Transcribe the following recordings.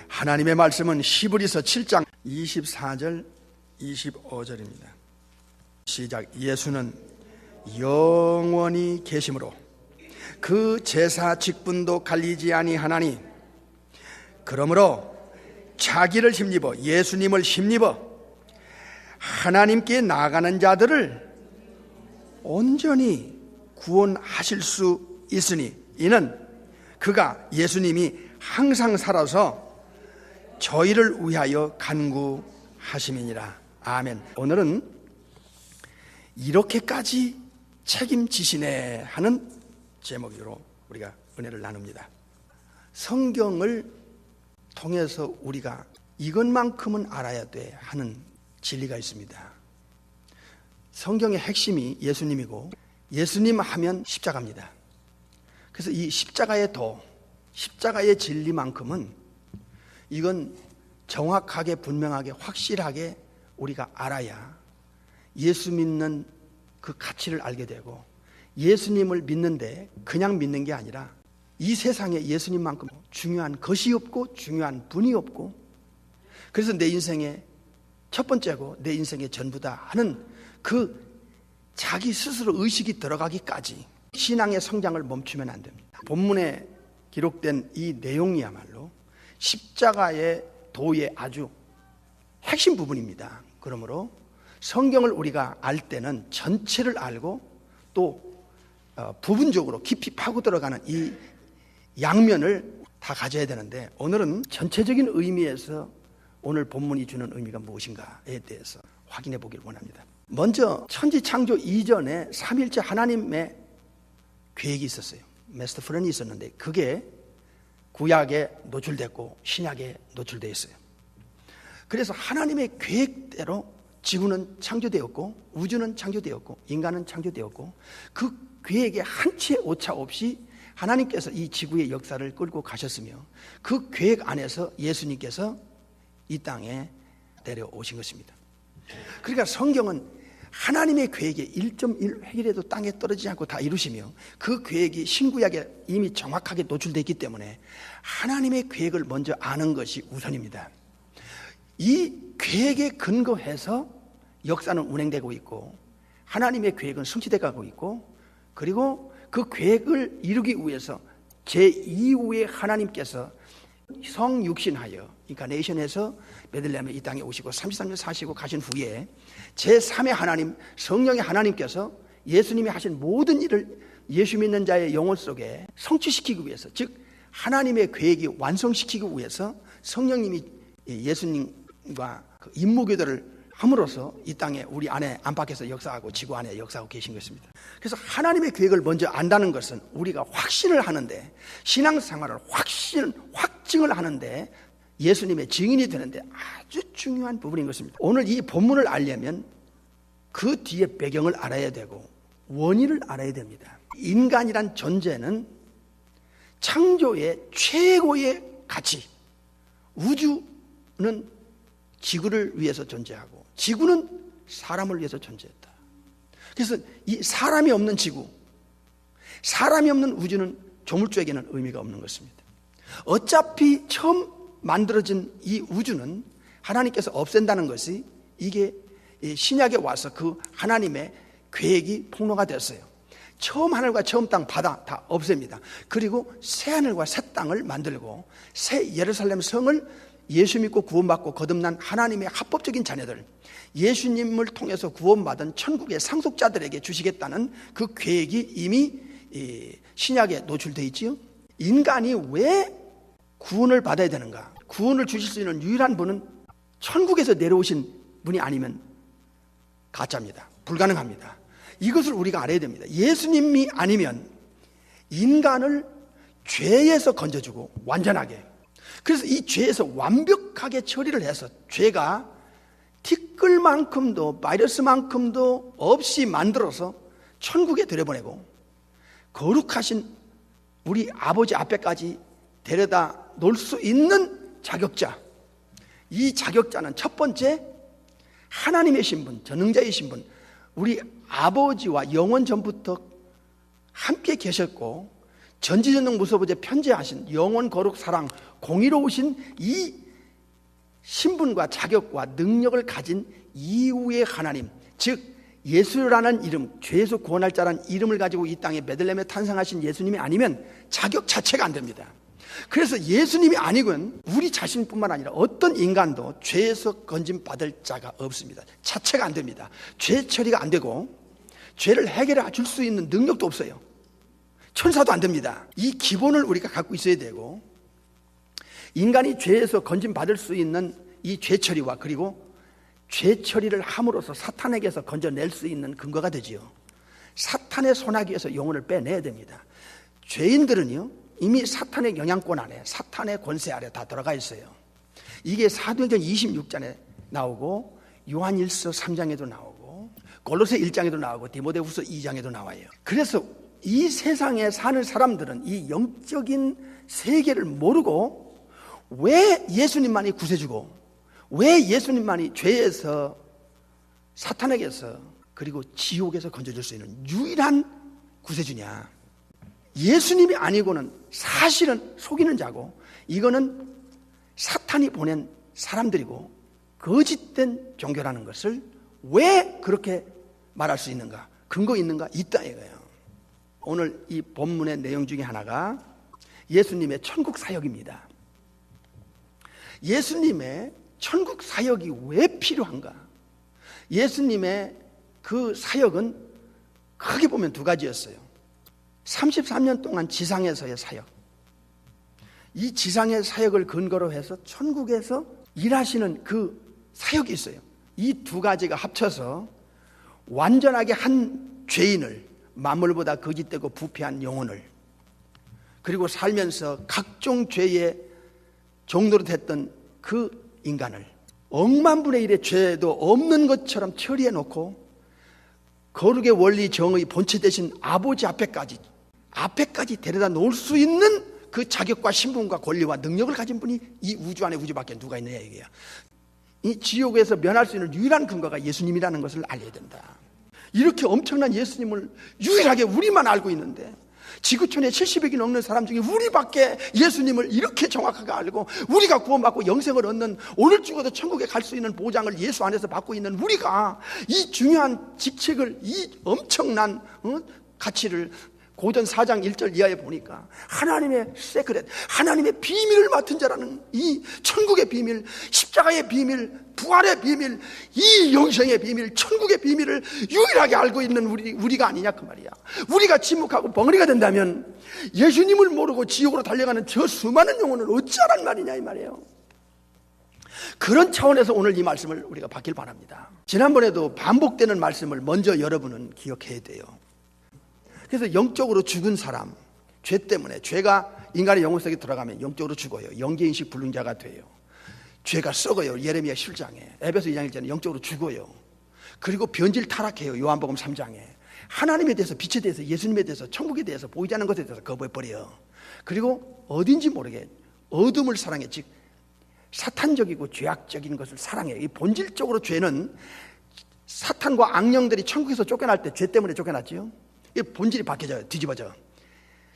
하나님의 말씀은 히브리서 7장 24절 25절입니다. 시작. 예수는 영원히 계심으로 그 제사 직분도 갈리지 아니하나니 그러므로 자기를 힘입어 예수님을 힘입어 하나님께 나아가는 자들을 온전히 구원하실 수 있으니 이는 그가 예수님이 항상 살아서 저희를 위하여 간구하심이니라. 아멘. 오늘은 이렇게까지 책임지시네 하는 제목으로 우리가 은혜를 나눕니다. 성경을 통해서 우리가 이것만큼은 알아야 돼 하는 진리가 있습니다. 성경의 핵심이 예수님이고 예수님 하면 십자가입니다. 그래서 이 십자가의 도, 십자가의 진리만큼은 이건 정확하게 분명하게 확실하게 우리가 알아야 예수 믿는 그 가치를 알게 되고 예수님을 믿는데 그냥 믿는 게 아니라 이 세상에 예수님만큼 중요한 것이 없고 중요한 분이 없고 그래서 내 인생의 첫 번째고 내 인생의 전부다 하는 그 자기 스스로 의식이 들어가기까지 신앙의 성장을 멈추면 안 됩니다. 본문에 기록된 이 내용이야말로 십자가의 도의 아주 핵심 부분입니다. 그러므로 성경을 우리가 알 때는 전체를 알고 또 부분적으로 깊이 파고 들어가는 이 양면을 다 가져야 되는데 오늘은 전체적인 의미에서 오늘 본문이 주는 의미가 무엇인가에 대해서 확인해 보기를 원합니다. 먼저 천지창조 이전에 삼일째 하나님의 계획이 있었어요. 마스터 플랜이 있었는데 그게 구약에 노출됐고 신약에 노출되어 있어요. 그래서 하나님의 계획대로 지구는 창조되었고 우주는 창조되었고 인간은 창조되었고 그 계획에 한 채 오차 없이 하나님께서 이 지구의 역사를 끌고 가셨으며 그 계획 안에서 예수님께서 이 땅에 내려오신 것입니다. 그러니까 성경은 하나님의 계획에 1.1획이라도 땅에 떨어지지 않고 다 이루시며 그 계획이 신구약에 이미 정확하게 노출되어 있기 때문에 하나님의 계획을 먼저 아는 것이 우선입니다. 이 계획에 근거해서 역사는 운행되고 있고 하나님의 계획은 성취되어 가고 있고 그리고 그 계획을 이루기 위해서 제2후에 하나님께서 성육신하여 인카네이션에서 베들레헴에 이 땅에 오시고 33년 사시고 가신 후에 제3의 하나님 성령의 하나님께서 예수님이 하신 모든 일을 예수 믿는 자의 영혼 속에 성취시키기 위해서 즉 하나님의 계획이 완성시키기 위해서 성령님이 예수님과 그 임무교대를 함으로써 이 땅에 우리 안에 안팎에서 역사하고 지구 안에 역사하고 계신 것입니다. 그래서 하나님의 계획을 먼저 안다는 것은 우리가 확신을 하는데 신앙생활을 확증을 하는데 예수님의 증인이 되는데 아주 중요한 부분인 것입니다. 오늘 이 본문을 알려면 그 뒤에 배경을 알아야 되고 원인을 알아야 됩니다. 인간이란 존재는 창조의 최고의 가치, 우주는 지구를 위해서 존재하고 지구는 사람을 위해서 존재했다. 그래서 이 사람이 없는 지구, 사람이 없는 우주는 조물주에게는 의미가 없는 것입니다. 어차피 처음 만들어진 이 우주는 하나님께서 없앤다는 것이 이게 신약에 와서 그 하나님의 계획이 폭로가 됐어요. 처음 하늘과 처음 땅 바다 다 없앱니다. 그리고 새 하늘과 새 땅을 만들고 새 예루살렘 성을 예수 믿고 구원받고 거듭난 하나님의 합법적인 자녀들 예수님을 통해서 구원받은 천국의 상속자들에게 주시겠다는 그 계획이 이미 신약에 노출되어 있지요. 인간이 왜 구원을 받아야 되는가? 구원을 주실 수 있는 유일한 분은 천국에서 내려오신 분이 아니면 가짜입니다. 불가능합니다. 이것을 우리가 알아야 됩니다. 예수님이 아니면 인간을 죄에서 건져주고 완전하게 그래서 이 죄에서 완벽하게 처리를 해서 죄가 티끌만큼도 바이러스만큼도 없이 만들어서 천국에 들여보내고 거룩하신 우리 아버지 앞에까지 데려다 놓을 수 있는 자격자. 이 자격자는 첫 번째 하나님의 신분, 전능자의 신분, 우리 아버지와 영원 전부터 함께 계셨고 전지전능 무소부재 편재하신 영원 거룩 사랑 공의로우신 이 신분과 자격과 능력을 가진 이후의 하나님, 즉 예수라는 이름, 죄에서 구원할 자라는 이름을 가지고 이 땅에 베들레헴에 탄생하신 예수님이 아니면 자격 자체가 안 됩니다. 그래서 예수님이 아니건 우리 자신뿐만 아니라 어떤 인간도 죄에서 건짐받을 자가 없습니다. 자체가 안 됩니다. 죄 처리가 안 되고 죄를 해결해 줄 수 있는 능력도 없어요. 천사도 안 됩니다. 이 기본을 우리가 갖고 있어야 되고, 인간이 죄에서 건짐받을 수 있는 이 죄 처리와 그리고 죄 처리를 함으로써 사탄에게서 건져낼 수 있는 근거가 되지요. 사탄의 손아귀에서 영혼을 빼내야 됩니다. 죄인들은요 이미 사탄의 영향권 안에, 사탄의 권세 아래 다 들어가 있어요. 이게 사도행전 26장에 나오고 요한일서 3장에도 나오고 골로새 1장에도 나오고 디모데후서 2장에도 나와요. 그래서 이 세상에 사는 사람들은 이 영적인 세계를 모르고 왜 예수님만이 구세주고 왜 예수님만이 죄에서, 사탄에게서 그리고 지옥에서 건져줄 수 있는 유일한 구세주냐. 예수님이 아니고는 사실은 속이는 자고 이거는 사탄이 보낸 사람들이고 거짓된 종교라는 것을 왜 그렇게 말할 수 있는가? 근거 있는가? 있다 이거예요. 오늘 이 본문의 내용 중에 하나가 예수님의 천국 사역입니다. 예수님의 천국 사역이 왜 필요한가? 예수님의 그 사역은 크게 보면 두 가지였어요. 33년 동안 지상에서의 사역, 이 지상의 사역을 근거로 해서 천국에서 일하시는 그 사역이 있어요. 이 두 가지가 합쳐서 완전하게 한 죄인을, 만물보다 거짓되고 부패한 영혼을, 그리고 살면서 각종 죄의 종노릇 했던 그 인간을 억만분의 1의 죄도 없는 것처럼 처리해 놓고 거룩의 원리 정의 본체 되신 아버지 앞에까지 데려다 놓을 수 있는 그 자격과 신분과 권리와 능력을 가진 분이 이 우주 안에 우주밖에 누가 있느냐 이게야. 이 지옥에서 면할 수 있는 유일한 근거가 예수님이라는 것을 알려야 된다. 이렇게 엄청난 예수님을 유일하게 우리만 알고 있는데 지구촌에 70억이 넘는 사람 중에 우리밖에 예수님을 이렇게 정확하게 알고 우리가 구원받고 영생을 얻는, 오늘 죽어도 천국에 갈 수 있는 보장을 예수 안에서 받고 있는 우리가 이 중요한 직책을, 이 엄청난 가치를 고전 4장 1절 이하에 보니까 하나님의 세크렛, 하나님의 비밀을 맡은 자라는 이 천국의 비밀, 십자가의 비밀, 부활의 비밀, 이 영생의 비밀, 천국의 비밀을 유일하게 알고 있는 우리가 아니냐 그 말이야. 우리가 침묵하고 벙어리가 된다면 예수님을 모르고 지옥으로 달려가는 저 수많은 영혼을 어찌하란 말이냐 이 말이에요. 그런 차원에서 오늘 이 말씀을 우리가 받길 바랍니다. 지난번에도 반복되는 말씀을 먼저 여러분은 기억해야 돼요. 그래서 영적으로 죽은 사람, 죄 때문에, 죄가 인간의 영혼 속에 들어가면 영적으로 죽어요. 영계인식 불능자가 돼요. 죄가 썩어요. 예레미야 7장에, 에베소 2장 1절에 영적으로 죽어요. 그리고 변질 타락해요. 요한복음 3장에 하나님에 대해서, 빛에 대해서, 예수님에 대해서, 천국에 대해서, 보이지 않는 것에 대해서 거부해버려요. 그리고 어딘지 모르게 어둠을 사랑해, 즉 사탄적이고 죄악적인 것을 사랑해요. 이 본질적으로 죄는 사탄과 악령들이 천국에서 쫓겨날 때 죄 때문에 쫓겨났지요. 이 본질이 바뀌어져요. 뒤집어져.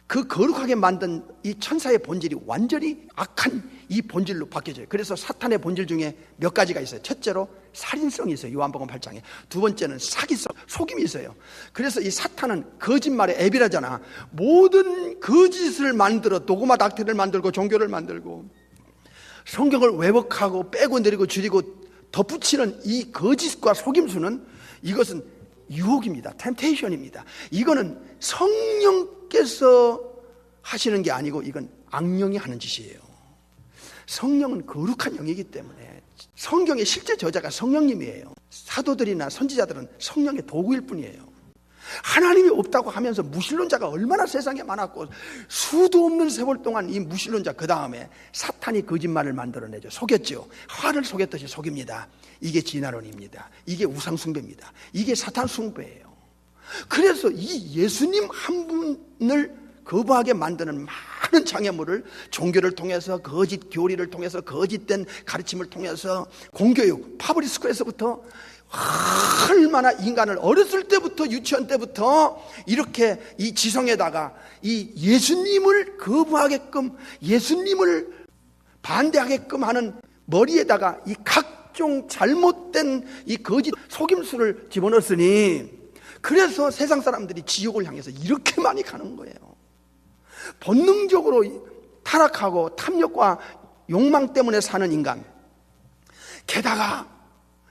그 거룩하게 만든 이 천사의 본질이 완전히 악한 이 본질로 바뀌어져요. 그래서 사탄의 본질 중에 몇 가지가 있어요. 첫째로 살인성이 있어요. 요한복음 8장에. 두 번째는 사기성, 속임이 있어요. 그래서 이 사탄은 거짓말의 앱이라잖아. 모든 거짓을 만들어 도그마 닥터를 만들고 종교를 만들고 성경을 왜곡하고 빼고 내리고 줄이고 덧붙이는 이 거짓과 속임수는, 이것은 유혹입니다. 템테이션입니다. 이거는 성령께서 하시는 게 아니고 이건 악령이 하는 짓이에요. 성령은 거룩한 영이기 때문에 성경의 실제 저자가 성령님이에요. 사도들이나 선지자들은 성령의 도구일 뿐이에요. 하나님이 없다고 하면서 무신론자가 얼마나 세상에 많았고, 수도 없는 세월 동안 이 무신론자, 그 다음에 사탄이 거짓말을 만들어내죠. 속였죠. 화를 속였듯이 속입니다. 이게 진화론입니다. 이게 우상숭배입니다. 이게 사탄 숭배예요. 그래서 이 예수님 한 분을 거부하게 만드는 많은 장애물을 종교를 통해서, 거짓 교리를 통해서, 거짓된 가르침을 통해서, 공교육, 파브릭 스쿨에서부터 얼마나 인간을 어렸을 때부터 유치원 때부터 이렇게 이 지성에다가 이 예수님을 거부하게끔 예수님을 반대하게끔 하는 머리에다가 이 각종 잘못된 이 거짓 속임수를 집어넣었으니 그래서 세상 사람들이 지옥을 향해서 이렇게 많이 가는 거예요. 본능적으로 타락하고 탐욕과 욕망 때문에 사는 인간, 게다가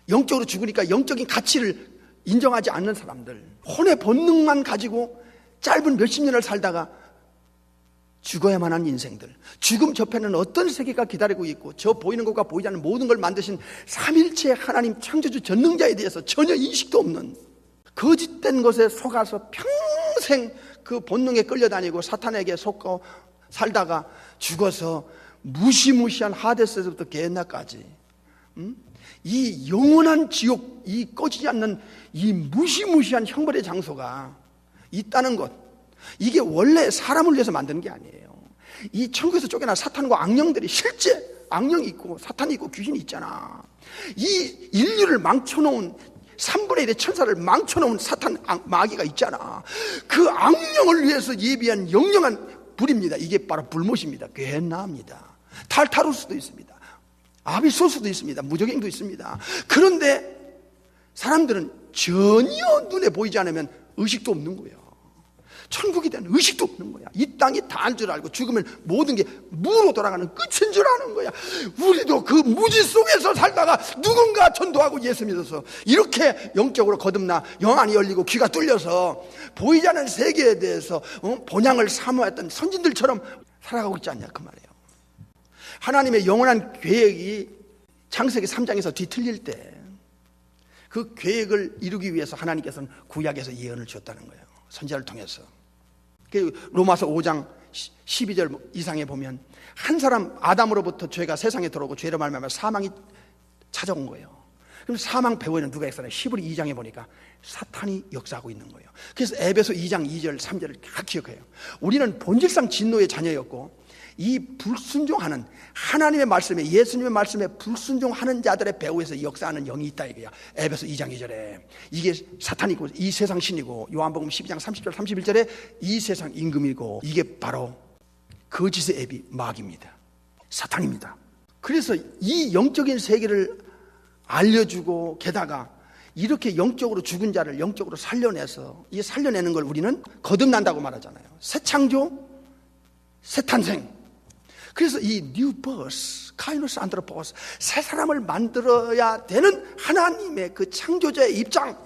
영적으로 죽으니까 영적인 가치를 인정하지 않는 사람들, 혼의 본능만 가지고 짧은 몇십 년을 살다가 죽어야만 한 인생들, 죽음 저편에는 어떤 세계가 기다리고 있고 저 보이는 것과 보이지 않는 모든 걸 만드신 삼일체 하나님 창조주 전능자에 대해서 전혀 인식도 없는 거짓된 것에 속아서 평생 그 본능에 끌려다니고 사탄에게 속고 살다가 죽어서 무시무시한 하데스에서부터 게hen나까지 이 영원한 지옥, 이 꺼지지 않는 이 무시무시한 형벌의 장소가 있다는 것, 이게 원래 사람을 위해서 만드는 게 아니에요. 이 천국에서 쫓겨난 사탄과 악령들이 실제 악령이 있고 사탄이 있고 귀신이 있잖아. 이 인류를 망쳐놓은 3분의 1의 천사를 망쳐놓은 사탄 마귀가 있잖아. 그 악령을 위해서 예비한 영영한 불입니다. 이게 바로 불못입니다. 게헨나입니다. 탈타루스도 있습니다. 아비소스도 있습니다. 무적행도 있습니다. 그런데 사람들은 전혀 눈에 보이지 않으면 의식도 없는 거예요. 천국에 대한 의식도 없는 거야. 이 땅이 다인 줄 알고 죽으면 모든 게 무로 돌아가는 끝인 줄 아는 거야. 우리도 그 무지 속에서 살다가 누군가 전도하고 예수 믿어서 이렇게 영적으로 거듭나 영안이 열리고 귀가 뚫려서 보이지 않는 세계에 대해서 본향을 사모했던 선진들처럼 살아가고 있지 않냐 그 말이에요. 하나님의 영원한 계획이 창세기 3장에서 뒤틀릴 때 그 계획을 이루기 위해서 하나님께서는 구약에서 예언을 주었다는 거예요. 선지자를 통해서. 로마서 5장 12절 이상에 보면 한 사람 아담으로부터 죄가 세상에 들어오고 죄로 말미암아 사망이 찾아온 거예요. 그럼 사망 배후에는 누가 있었나요? 히브리 2장에 보니까 사탄이 역사하고 있는 거예요. 그래서 에베소 2장 2절 3절을 다 기억해요. 우리는 본질상 진노의 자녀였고 이 불순종하는 하나님의 말씀에 예수님의 말씀에 불순종하는 자들의 배후에서 역사하는 영이 있다 이거야. 에베소 2장 2절에 이게 사탄이고 이 세상 신이고 요한복음 12장 30절 31절에 이 세상 임금이고 이게 바로 거짓의 애비 마귀입니다. 사탄입니다. 그래서 이 영적인 세계를 알려주고 게다가 이렇게 영적으로 죽은 자를 영적으로 살려내서 이 살려내는 걸 우리는 거듭난다고 말하잖아요. 새 창조, 새 탄생. 그래서 이 new birth, 카이노스 안드로포스, 새 사람을 만들어야 되는 하나님의 그 창조자의 입장.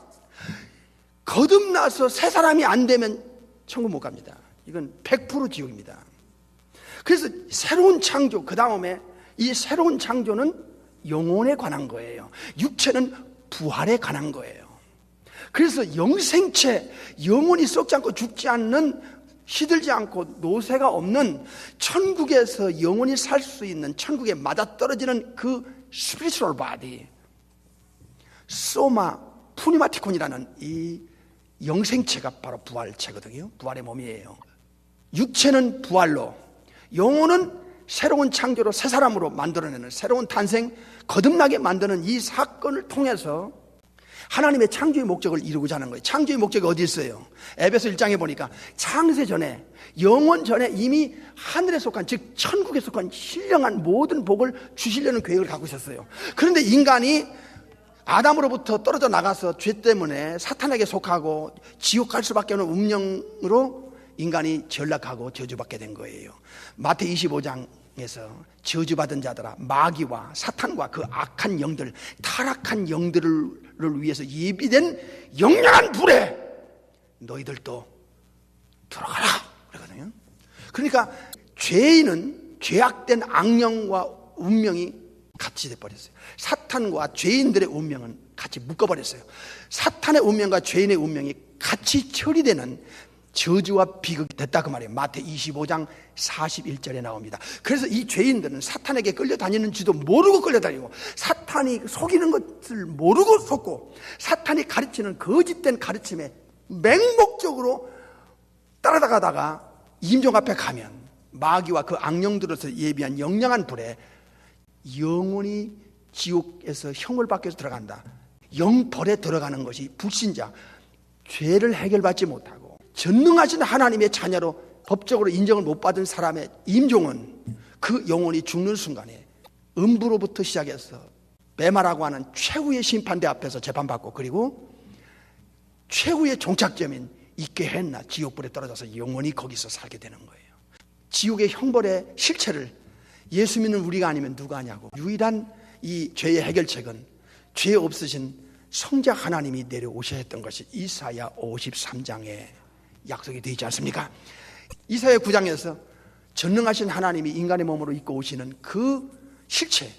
거듭나서 새 사람이 안 되면 천국 못 갑니다. 이건 100% 지옥입니다. 그래서 새로운 창조, 그 다음에 이 새로운 창조는 영혼에 관한 거예요. 육체는 부활에 관한 거예요. 그래서 영생체, 영혼이 썩지 않고 죽지 않는, 시들지 않고 노쇠가 없는 천국에서 영원히 살 수 있는 천국에 맞아떨어지는 그 스피리추얼 바디, 소마 푸니마티콘이라는 이 영생체가 바로 부활체거든요. 부활의 몸이에요. 육체는 부활로, 영혼은 새로운 창조로 새 사람으로 만들어내는 새로운 탄생, 거듭나게 만드는 이 사건을 통해서 하나님의 창조의 목적을 이루고자 하는 거예요. 창조의 목적이 어디 있어요? 에베소 1장에 보니까 창세 전에, 영원 전에 이미 하늘에 속한, 즉 천국에 속한 신령한 모든 복을 주시려는 계획을 갖고 있었어요. 그런데 인간이 아담으로부터 떨어져 나가서 죄 때문에 사탄에게 속하고 지옥 갈 수밖에 없는 운명으로 인간이 전락하고 저주받게 된 거예요. 마태 25장에서 저주받은 자들아, 마귀와 사탄과 그 악한 영들, 타락한 영들을 위해서 예비된 영영한 불에 너희들도 들어가라 그러거든요. 그러니까 죄인은 죄악된 악령과 운명이 같이 돼버렸어요. 사탄과 죄인들의 운명은 같이 묶어버렸어요. 사탄의 운명과 죄인의 운명이 같이 처리되는 저주와 비극이 됐다 그 말이에요. 마태 25장 41절에 나옵니다. 그래서 이 죄인들은 사탄에게 끌려다니는지도 모르고 끌려다니고, 사탄이 속이는 것을 모르고 속고, 사탄이 가르치는 거짓된 가르침에 맹목적으로 따라다가다가 임종 앞에 가면 마귀와 그 악령들로서 예비한 영영한 불에 영원히 지옥에서 형을 받기 위해서 들어간다. 영벌에 들어가는 것이 불신자, 죄를 해결받지 못하고 전능하신 하나님의 자녀로 법적으로 인정을 못 받은 사람의 임종은 그 영혼이 죽는 순간에 음부로부터 시작해서 베마라고 하는 최후의 심판대 앞에서 재판받고, 그리고 최후의 종착점인 이 게헨나 지옥불에 떨어져서 영원히 거기서 살게 되는 거예요. 지옥의 형벌의 실체를 예수 믿는 우리가 아니면 누가 하냐고. 유일한 이 죄의 해결책은 죄 없으신 성자 하나님이 내려오셔야 했던 것이 이사야 53장에 약속이 되어 있지 않습니까? 이사야 9장에서 전능하신 하나님이 인간의 몸으로 입고 오시는 그 실체,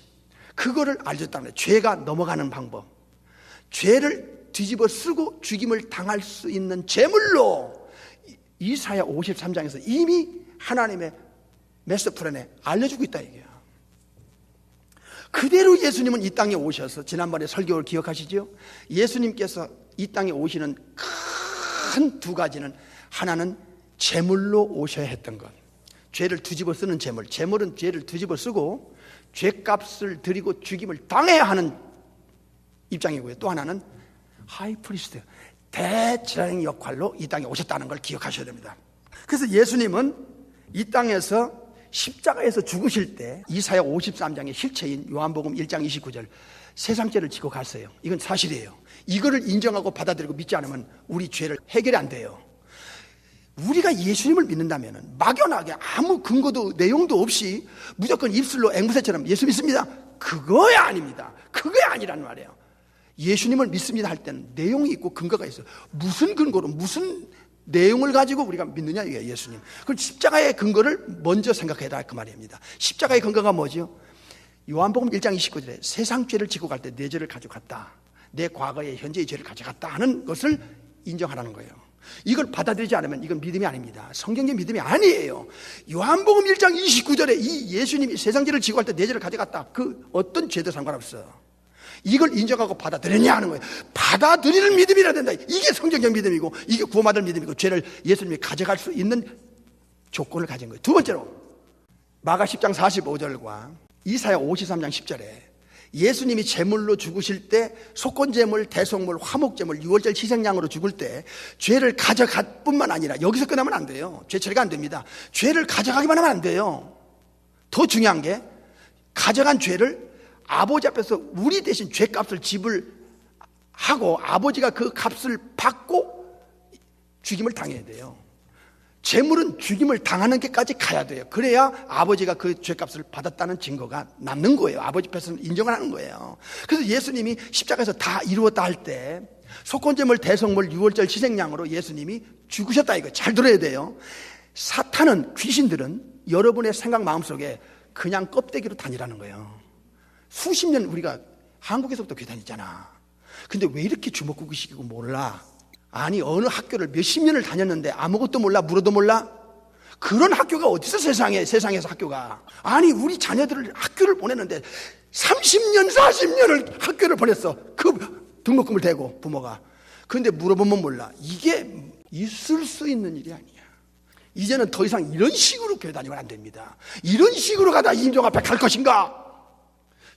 그거를 알려줬다는 거예요. 죄가 넘어가는 방법, 죄를 뒤집어 쓰고 죽임을 당할 수 있는 제물로 이사야 53장에서 이미 하나님의 메시지 플랜에 알려주고 있다 이게요. 그대로 예수님은 이 땅에 오셔서, 지난번에 설교를 기억하시죠? 예수님께서 이 땅에 오시는 큰 두 가지는, 하나는 제물로 오셔야 했던 것, 죄를 뒤집어 쓰는 제물, 제물은 죄를 뒤집어 쓰고 죄값을 드리고 죽임을 당해야 하는 입장이고요. 또 하나는 하이프리스트, 대제사장 역할로 이 땅에 오셨다는 걸 기억하셔야 됩니다. 그래서 예수님은 이 땅에서 십자가에서 죽으실 때 이사야 53장의 실체인 요한복음 1장 29절 세상죄를 지고 갔어요. 이건 사실이에요. 이거를 인정하고 받아들이고 믿지 않으면 우리 죄를 해결이 안 돼요. 우리가 예수님을 믿는다면 막연하게 아무 근거도 내용도 없이 무조건 입술로 앵무새처럼 예수 믿습니다, 그거야 아닙니다. 그게 아니란 말이에요. 예수님을 믿습니다 할 때는 내용이 있고 근거가 있어요. 무슨 근거로, 무슨 내용을 가지고 우리가 믿느냐 이게 예수님. 그럼 십자가의 근거를 먼저 생각해야 할 그 말입니다. 십자가의 근거가 뭐죠? 요한복음 1장 29절에 세상 죄를 지고 갈 때 내 죄를 가져갔다, 내 과거의 현재의 죄를 가져갔다 하는 것을 인정하라는 거예요. 이걸 받아들이지 않으면 이건 믿음이 아닙니다. 성경의 믿음이 아니에요. 요한복음 1장 29절에 이 예수님이 세상 죄를 지고 갈 때 내 죄를 가져갔다, 그 어떤 죄도 상관없어. 이걸 인정하고 받아들였냐 하는 거예요. 받아들이는 믿음이라 된다. 이게 성경적 믿음이고, 이게 구원받을 믿음이고, 죄를 예수님이 가져갈 수 있는 조건을 가진 거예요. 두 번째로 마가 10장 45절과 이사야 53장 10절에 예수님이 제물로 죽으실 때 속건제물, 대속물, 화목제물, 유월절 희생양으로 죽을 때 죄를 가져갈 뿐만 아니라, 여기서 끝나면 안 돼요. 죄 처리가 안 됩니다. 죄를 가져가기만 하면 안 돼요. 더 중요한 게 가져간 죄를 아버지 앞에서 우리 대신 죄값을 지불하고 아버지가 그 값을 받고 죽임을 당해야 돼요. 재물은 죽임을 당하는 데까지 가야 돼요. 그래야 아버지가 그 죄값을 받았다는 증거가 남는 거예요. 아버지 앞에서는 인정을 하는 거예요. 그래서 예수님이 십자가에서 다 이루었다 할 때 속건제물, 대속물, 유월절 희생양으로 예수님이 죽으셨다, 이거 잘 들어야 돼요. 사탄은, 귀신들은 여러분의 생각 마음속에 그냥 껍데기로 다니라는 거예요. 수십 년 우리가 한국에서부터 교회 다녔잖아. 근데 왜 이렇게 주먹구구식이고 몰라? 아니, 어느 학교를 몇십 년을 다녔는데 아무것도 몰라? 물어도 몰라? 그런 학교가 어디서 세상에서 학교가. 아니, 우리 자녀들을 학교를 보냈는데 30년 40년을 학교를 보냈어, 그 등록금을 대고 부모가. 그런데 물어보면 몰라. 이게 있을 수 있는 일이 아니야. 이제는 더 이상 이런 식으로 교회 다니면 안 됩니다. 이런 식으로 가다 임종 앞에 갈 것인가?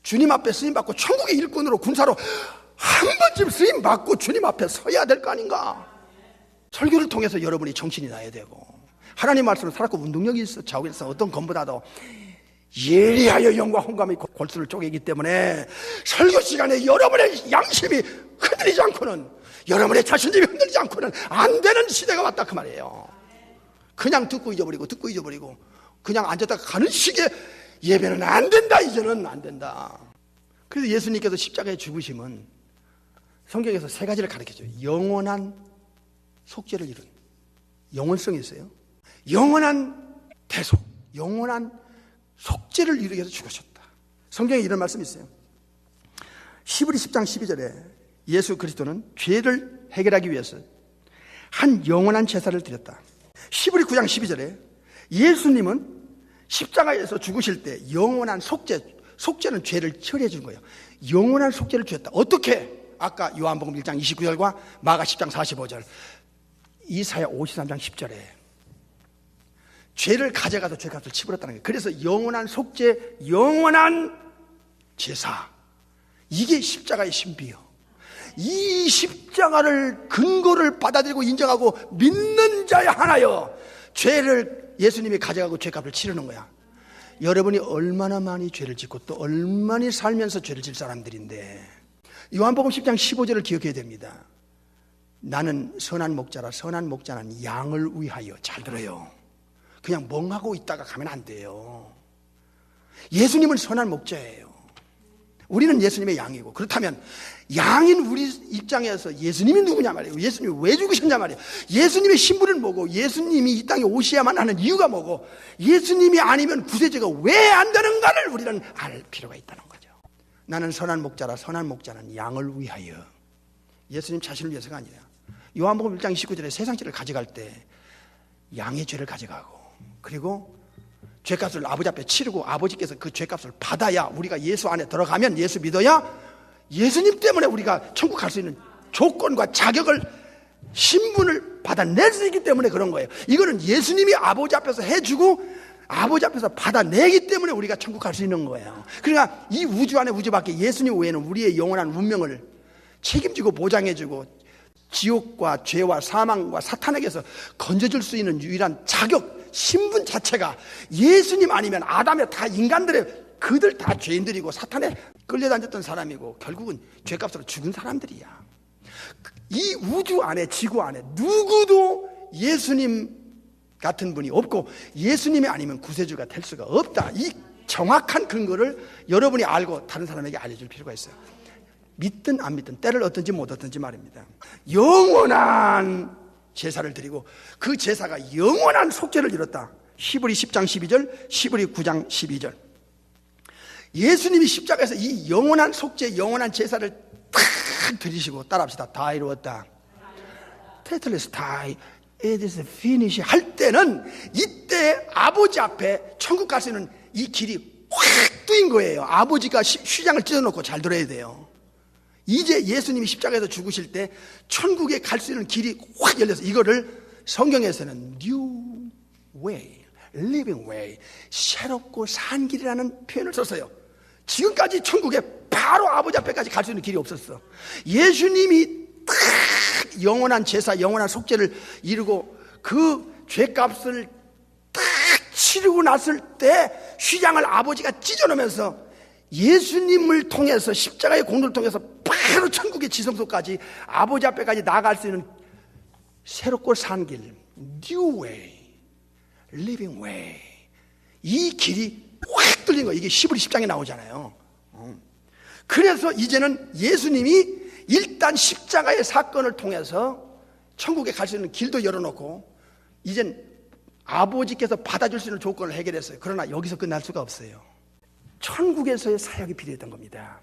주님 앞에 쓰임받고 천국의 일꾼으로, 군사로 한 번쯤 쓰임받고 주님 앞에 서야 될 거 아닌가? 설교를 통해서 여러분이 정신이 나야 되고, 하나님 말씀을 살았고 운동력이 있어. 좌우에서 어떤 것보다도 예리하여 영과 혼감이 골수를 쪼개기 때문에 설교 시간에 여러분의 양심이 흔들리지 않고는, 여러분의 자신심이 흔들리지 않고는 안 되는 시대가 왔다 그 말이에요. 그냥 듣고 잊어버리고 그냥 앉았다가 가는 식의 예배는 안 된다. 이제는 안 된다. 그래서 예수님께서 십자가에 죽으심은 성경에서 세 가지를 가르쳐줘요. 영원한 속죄를 이룬, 영원성이 있어요. 영원한 대속, 영원한 속죄를 이루기 위해서 죽으셨다. 성경에 이런 말씀이 있어요. 히브리 10장 12절에 예수 그리스도는 죄를 해결하기 위해서 한 영원한 제사를 드렸다. 히브리 9장 12절에 예수님은 십자가에서 죽으실 때 영원한 속죄는 죄를 처리해 준 거예요. 영원한 속죄를 주셨다. 어떻게? 아까 요한복음 1장 29절과 마가 10장 45절, 이사야 53장 10절에 죄를 가져가서 죄값을 치불었다는 거예요. 그래서 영원한 속죄, 영원한 제사, 이게 십자가의 신비요. 이 십자가를 근거를 받아들이고 인정하고 믿는 자에 하나여 죄를 예수님이 가져가고 죄값을 치르는 거야. 여러분이 얼마나 많이 죄를 짓고 또 얼마나 살면서 죄를 질 사람들인데, 요한복음 10장 15절을 기억해야 됩니다. 나는 선한 목자라. 선한 목자는 양을 위하여. 잘 들어요. 그냥 멍하고 있다가 가면 안 돼요. 예수님은 선한 목자예요. 우리는 예수님의 양이고, 그렇다면 양인 우리 입장에서 예수님이 누구냐 말이에요. 예수님이 왜 죽으셨냐 말이에요. 예수님의 신분은 뭐고, 예수님이 이 땅에 오셔야만 하는 이유가 뭐고, 예수님이 아니면 구세주가 왜 안 되는가를 우리는 알 필요가 있다는 거죠. 나는 선한 목자라. 선한 목자는 양을 위하여. 예수님 자신을 위해서가 아니라, 요한복음 1장 29절에 세상 죄를 가져갈 때 양의 죄를 가져가고, 그리고 죄값을 아버지 앞에 치르고 아버지께서 그 죄값을 받아야 우리가 예수 안에 들어가면, 예수 믿어야 예수님 때문에 우리가 천국 갈 수 있는 조건과 자격을, 신분을 받아낼 수 있기 때문에 그런 거예요. 이거는 예수님이 아버지 앞에서 해주고 아버지 앞에서 받아내기 때문에 우리가 천국 갈 수 있는 거예요. 그러니까 이 우주 안에 우주 밖에 예수님 외에는 우리의 영원한 운명을 책임지고 보장해주고 지옥과 죄와 사망과 사탄에게서 건져줄 수 있는 유일한 자격, 신분 자체가 예수님 아니면 아담의 다 인간들의, 그들 다 죄인들이고 사탄에 끌려다녔던 사람이고 결국은 죄값으로 죽은 사람들이야. 이 우주 안에, 지구 안에 누구도 예수님 같은 분이 없고 예수님이 아니면 구세주가 될 수가 없다. 이 정확한 근거를 여러분이 알고 다른 사람에게 알려줄 필요가 있어요. 믿든 안 믿든, 때를 얻든지 못 얻든지 말입니다. 영원한 제사를 드리고 그 제사가 영원한 속죄를 이뤘다. 히브리 10장 12절, 히브리 9장 12절. 예수님이 십자가에서 이 영원한 속죄, 영원한 제사를 탁 드리시고, 따라합시다. 다 이루었다. 테틀레스타이 It is finished 할 때는, 이때 아버지 앞에 천국 갈 수 있는 이 길이 확 뚫린 거예요. 아버지가 휘장을 찢어놓고, 잘 들어야 돼요. 이제 예수님이 십자가에서 죽으실 때 천국에 갈 수 있는 길이 확 열려서, 이거를 성경에서는 New Way, Living Way, 새롭고 산 길이라는 표현을 썼어요. 지금까지 천국에 바로 아버지 앞에까지 갈 수 있는 길이 없었어. 예수님이 딱 영원한 제사, 영원한 속죄를 이루고 그 죄값을 딱 치르고 났을 때 휘장을 아버지가 찢어놓으면서 예수님을 통해서, 십자가의 공로를 통해서 바로 천국의 지성소까지, 아버지 앞에까지 나아갈 수 있는 새롭고 산 길, New Way, Living Way, 이 길이 확 뚫린 거예요. 이게 히브리 10장에 나오잖아요. 그래서 이제는 예수님이 일단 십자가의 사건을 통해서 천국에 갈 수 있는 길도 열어놓고, 이젠 아버지께서 받아줄 수 있는 조건을 해결했어요. 그러나 여기서 끝날 수가 없어요. 천국에서의 사역이 필요했던 겁니다.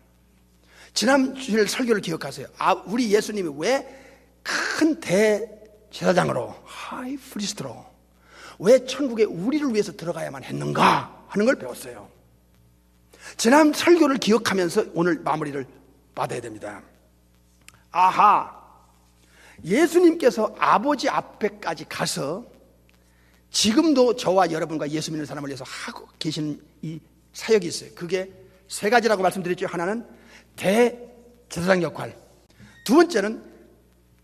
지난 주일 설교를 기억하세요. 우리 예수님이 왜 큰 대제사장으로, 하이 프리스트로 왜 천국에 우리를 위해서 들어가야만 했는가 하는 걸 배웠어요. 지난 설교를 기억하면서 오늘 마무리를 받아야 됩니다. 아하, 예수님께서 아버지 앞에까지 가서 지금도 저와 여러분과 예수 믿는 사람을 위해서 하고 계신 이 사역이 있어요. 그게 세 가지라고 말씀드렸죠. 하나는 대제사장 역할, 두 번째는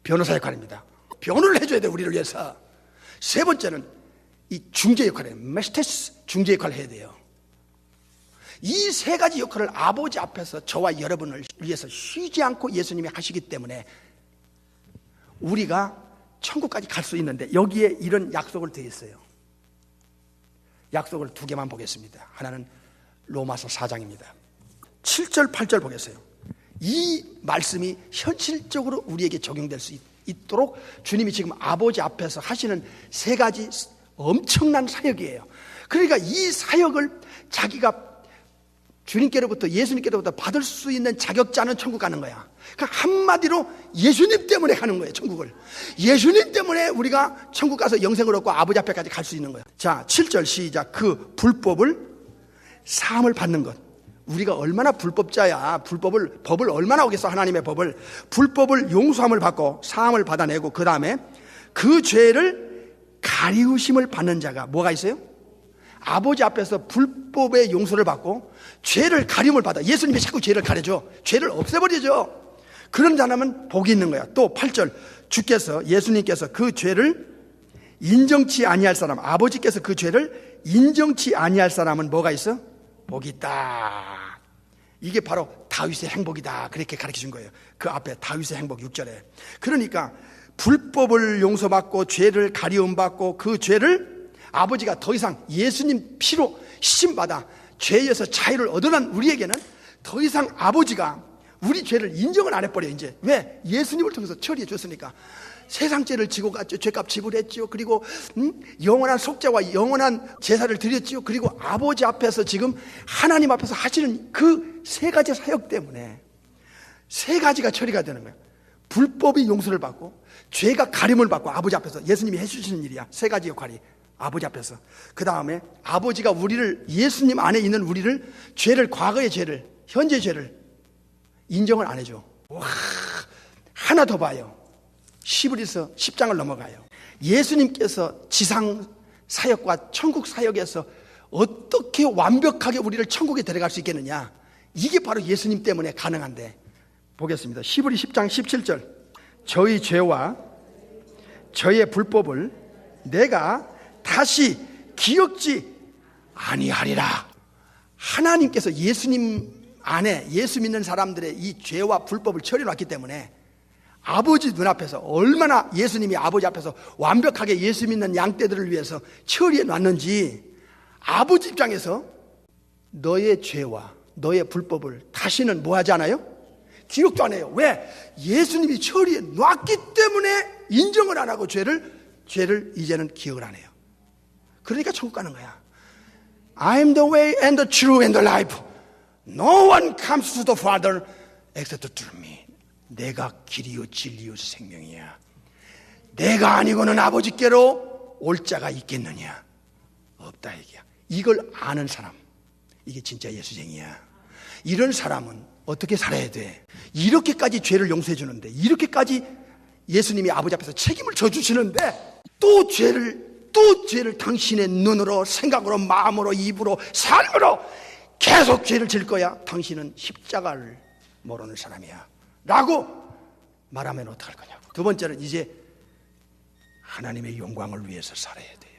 변호사 역할입니다. 변호를 해줘야 돼요, 우리를 위해서. 세 번째는 이 중재 역할이에요. 메스테스, 중재 역할을 해야 돼요. 이 세 가지 역할을 아버지 앞에서 저와 여러분을 위해서 쉬지 않고 예수님이 하시기 때문에 우리가 천국까지 갈 수 있는데, 여기에 이런 약속을 더 있어요. 약속을 두 개만 보겠습니다. 하나는 로마서 4장입니다. 7절 8절 보겠어요. 이 말씀이 현실적으로 우리에게 적용될 수 있도록 주님이 지금 아버지 앞에서 하시는 세 가지 엄청난 사역이에요. 그러니까 이 사역을 자기가 주님께로부터, 예수님께로부터 받을 수 있는 자격자는 천국 가는 거야. 그러니까 한마디로 예수님 때문에 가는 거예요, 천국을. 예수님 때문에 우리가 천국 가서 영생을 얻고 아버지 앞에까지 갈 수 있는 거예요. 자, 7절 시작. 그 불법을 사함을 받는 것. 우리가 얼마나 불법자야. 법을 얼마나 어겼어, 하나님의 법을. 불법을 용서함을 받고 사함을 받아내고, 그 다음에 그 죄를 가리우심을 받는 자가 뭐가 있어요? 아버지 앞에서 불법의 용서를 받고 죄를 가림을 받아. 예수님이 자꾸 죄를 가려줘. 죄를 없애버리죠. 그런 사람은 복이 있는 거야. 또 8절 주께서 예수님께서 그 죄를 인정치 아니할 사람, 아버지께서 그 죄를 인정치 아니할 사람은 뭐가 있어? 복이 있다. 이게 바로 다윗의 행복이다. 그렇게 가르쳐 준 거예요. 그 앞에 다윗의 행복 6절에. 그러니까 불법을 용서받고 죄를 가리움받고 그 죄를 아버지가 더 이상 예수님 피로 씻음받아 죄에서 자유를 얻어난 우리에게는 더 이상 아버지가 우리 죄를 인정을 안 해버려요. 이제 왜? 예수님을 통해서 처리해 줬으니까. 세상 죄를 지고 갔죠. 죄값 지불했죠. 그리고 영원한 속죄와 영원한 제사를 드렸죠. 그리고 아버지 앞에서 지금 하나님 앞에서 하시는 그 세 가지 사역 때문에 세 가지가 처리가 되는 거예요. 불법이 용서를 받고 죄가 가림을 받고 아버지 앞에서 예수님이 해주시는 일이야. 세 가지 역할이 아버지 앞에서. 그 다음에 아버지가 우리를, 예수님 안에 있는 우리를, 죄를, 과거의 죄를, 현재 죄를 인정을 안 해줘. 와, 하나 더 봐요. 히브리서 10장을 넘어가요. 예수님께서 지상 사역과 천국 사역에서 어떻게 완벽하게 우리를 천국에 데려갈 수 있겠느냐. 이게 바로 예수님 때문에 가능한데. 보겠습니다. 히브리 10장 17절. 저희 죄와 저의 불법을 내가 다시 기억지 아니하리라. 하나님께서 예수님 안에, 예수 믿는 사람들의 이 죄와 불법을 처리해 놨기 때문에 아버지 눈앞에서 얼마나 예수님이 아버지 앞에서 완벽하게 예수 믿는 양떼들을 위해서 처리해 놨는지, 아버지 입장에서 너의 죄와 너의 불법을 다시는 뭐 하지 않아요? 기억도 안 해요. 왜? 예수님이 처리해 놨기 때문에 인정을 안 하고 죄를 이제는 기억을 안 해요. 그러니까 천국 가는 거야. I'm the way and the truth and the life. No one comes to the Father except through me. 내가 길이요 진리요 생명이야. 내가 아니고는 아버지께로 올 자가 있겠느냐? 없다 얘기야. 이걸 아는 사람, 이게 진짜 예수쟁이야. 이런 사람은 어떻게 살아야 돼? 이렇게까지 죄를 용서해 주는데, 이렇게까지 예수님이 아버지 앞에서 책임을 져주시는데 또 죄를 당신의 눈으로, 생각으로, 마음으로, 입으로, 삶으로 계속 죄를 질 거야. 당신은 십자가를 모르는 사람이야 라고 말하면 어떡할 거냐고. 두 번째는 이제 하나님의 영광을 위해서 살아야 돼.